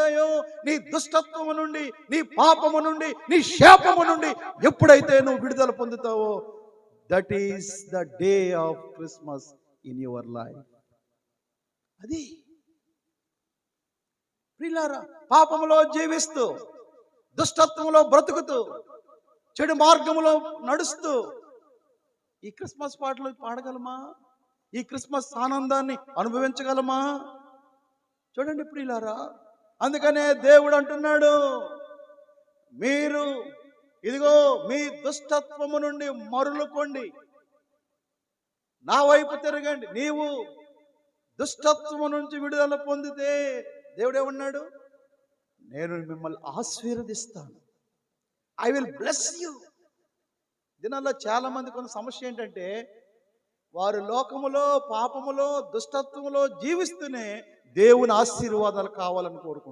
పొందుతాయో, నీ దుష్టత్వము నుండి, నీ పాపము నుండి, నీ శాపము నుండి ఎప్పుడైతే నువ్వు విడుదల పొందుతావో, that is the day of Christmas in your life. అది ప్రియులారా, పాపములో జీవిస్తూ, దుష్టత్వంలో బ్రతుకుతూ, చెడు మార్గములో నడుస్తూ ఈ క్రిస్మస్ పాటలు పాడగలమా? ఈ క్రిస్మస్ ఆనందాన్ని అనుభవించగలమా? చూడండి ప్రియులారా, అందుకనే దేవుడు అంటున్నాడు, మీరు ఇదిగో మీ దుష్టత్వము నుండి మరులుకోండి, నా వైపు తిరగండి. నీవు దుష్టత్వము నుంచి విడుదల పొందితే దేవుడు ఏమన్నాడు? నేను మిమ్మల్ని ఆశీర్వదిస్తాను. I will bless you. దినాల్లో చాలా మందికి ఉన్న సమస్య ఏంటంటే, వారు లోకములో, పాపములో, దుష్టత్వములో జీవిస్తూనే దేవుని ఆశీర్వాదాలు కావాలని కోరుకుంటారు.